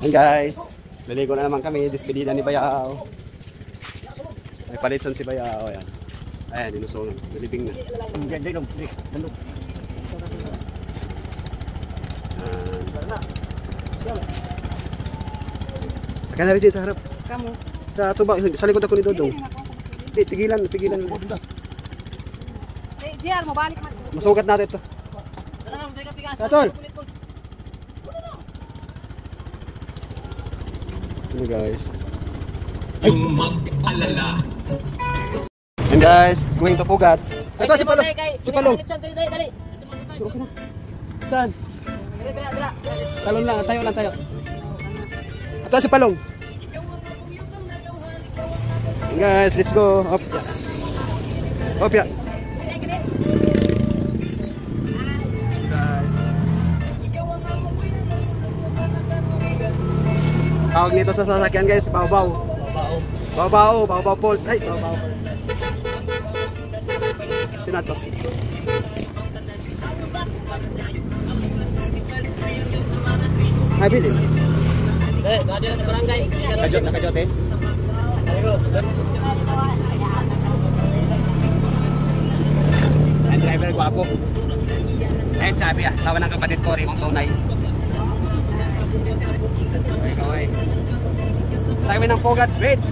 Ayan guys, liligo na naman kami. Despedida ni Bayaw. May palitson si Bayaw. Ayan. Ayan, inusungan. Nilibing na. Saka na rin sa harap. Kamu. Sa tuba, sa likod ako ni Dodong. Tigilan. JR, mo balik man. Masugat natin ito. Katol! Ano guys? Yung mag-alala. And guys, going to Pugat. Ito si Palong. Si Palong. Dali. Okay na. Saan? Talon lang, tayo. Ito si Palong. And guys, let's go. Opya. Tawag nito sa sasakyan guys, Baw-Baw. Baw-Baw Falls. Ay, Baw-Baw. Sinato. Ay, bilin. Nakajot sa barangay. Nakajot eh. Ang driver gwapo. Ayun sabi sawa ng kapatid ko rin kung tunay. Okay. Tayo ng Pugat Beach.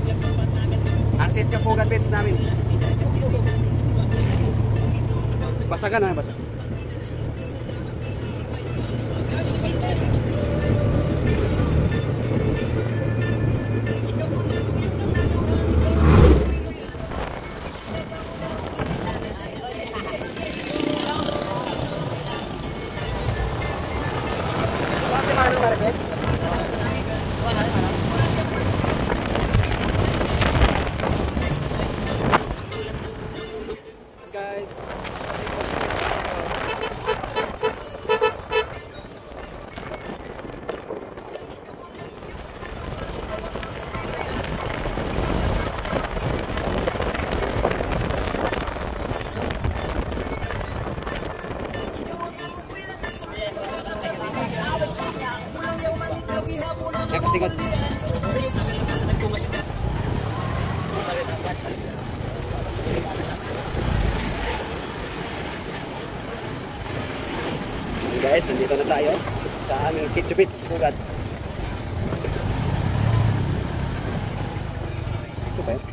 Ang sityo Pugat Beach namin. Basagan na, basag. Guys, nakasigod. Guys, nandito na tayo sa aming Sitio Beach, Pugat. Ito ba yun?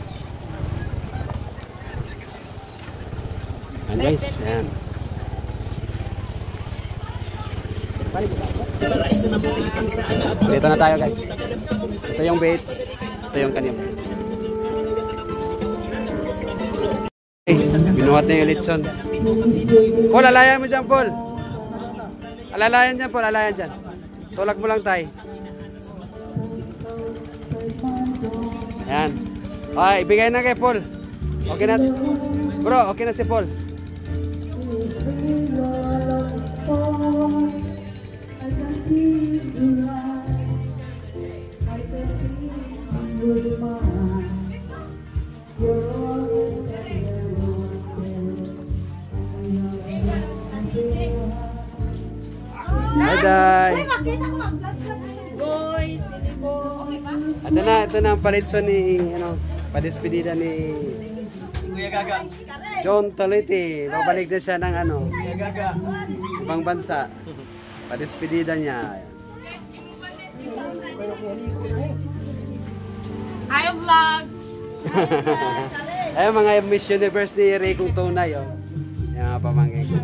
Ayan guys, ayan. Dito na tayo guys. Ito yung beach, ito yung kanina. Binuhat na yung litson. Paul, alayan mo dyan, Paul. Alalayan dyan, Paul. Alalayan dyan. Tulak mo lang tayo. Ayan. Okay, ibigay na kay Paul. Okay na. Bro, okay na si Paul. Bye-bye. Guys, hindi ko. Ito na ang palitson ni, padespedida ni Kuya Gaga. John Tolete. Babalik na siya ng Kuya Gaga. ibang bansa. Padespedida niya. Ayaw vlog. Ayun mga Miss Universe ni Ray kung tunay. Yung mga pamangkin ko.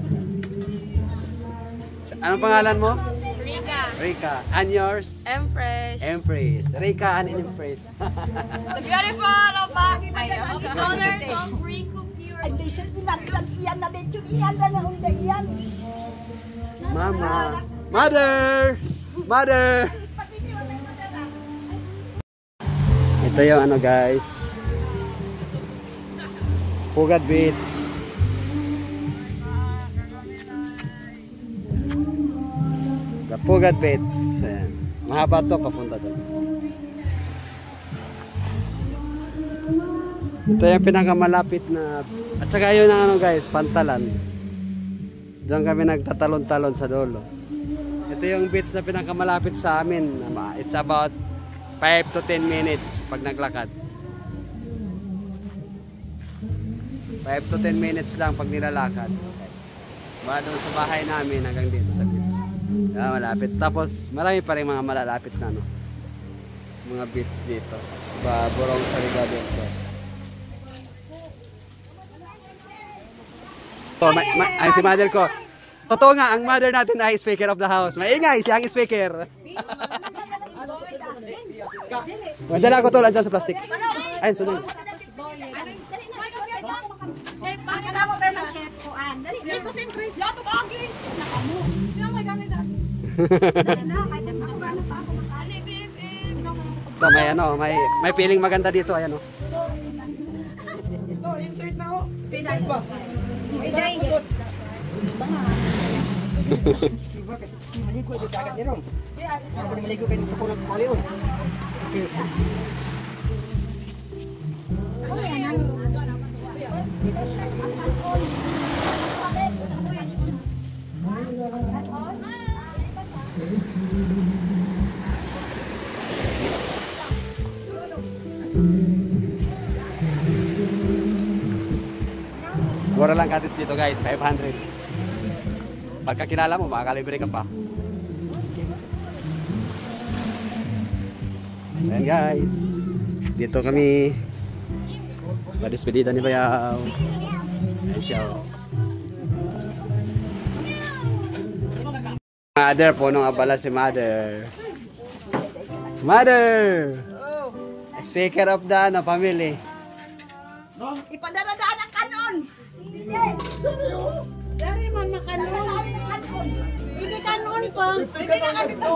Anong pangalan mo? Rika. And yours? Empress. Empress. Rika and Empress. The beautiful of scholars of Rico Pure. Mama. Mother. Ito yung guys. Pugat Beach. Pugat Beach. Ayan. Mahaba to papunta doon. Ito yung pinakamalapit na at saka yun ang guys, Pantalan. Diyan kami nagtatalon-talon sa dulo. Ito Ito yung beach na pinakamalapit sa amin. It's about 5 to 10 minutes pag naglakad. 5 to 10 minutes lang pag nilalakad. Mula doon sa bahay namin hanggang dito sa beach. Malapit. Tapos marami pa rin mga malalapit na mga beach dito. Burong Salgado. Ay, si mother ko. Totoo nga, ang mother natin ay speaker of the house. Maingay, siya ang speaker. Madala ko to lang dyan sa plastic. Ayun, sunod. Ito, may feeling maganda dito. Ayan, Ito, insert na ako. Insert ba? Siba kasi si maligo ito dagat niro. Ako maligo kayo sa puno ko yun. Mura lang katis dito guys, 500. Pagka kilala mo, makakalibre ka pa. Ayan guys, dito kami despedida ni Bayaw. Ayan siya. Mother po nung abala si Mother. Mother! Speaker of the family. Ipadadaan ang kanon. Hindi. Dari man makanon. Hindi kanon pa. Hindi na kanito.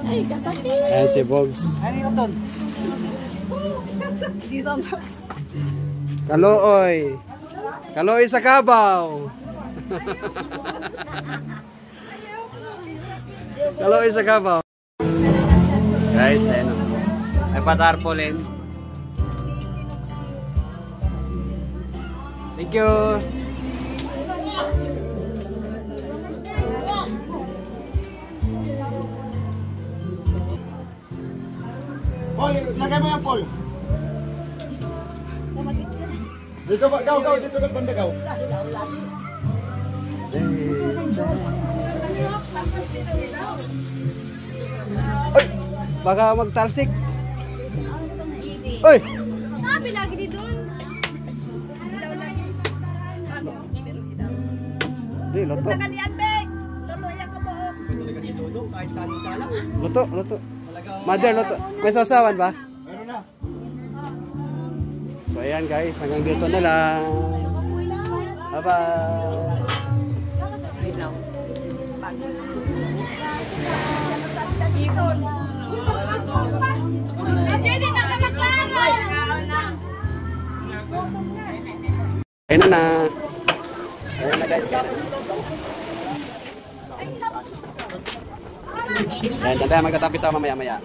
Ay, kasati. Ayan si Bogs. Ano yun doon? Dito Box. Kalooy. Kalooy sa Kabaw. Kalooy sa Kabaw. Guys, ayun. May patarpolin. Thank you. Paul, lagay mo yan, Paul. Dito ba? Gaw, dito na banda, gaw. Oy! Baka magtalsik. Oy! Sabi lagi di doon. Di, luto. Talaga si Dodo, kahit saan salang. Luto. Mother, luto. May sasawan ba? Meron na. So ayan guys, hanggang dito na lang. Bye-bye. Hindi na ka maklaro. Ayun na. Ayun na guys. Ayan, dyan tayo magtatapi sa mamaya-maya.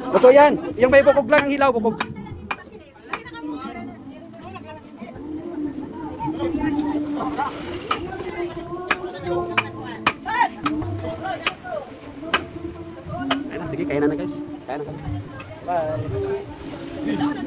Luto yan. Yung may bukog lang ang hilaw, bukog. Ayun na, sige, kaya na guys. Kaya na kami. Bye.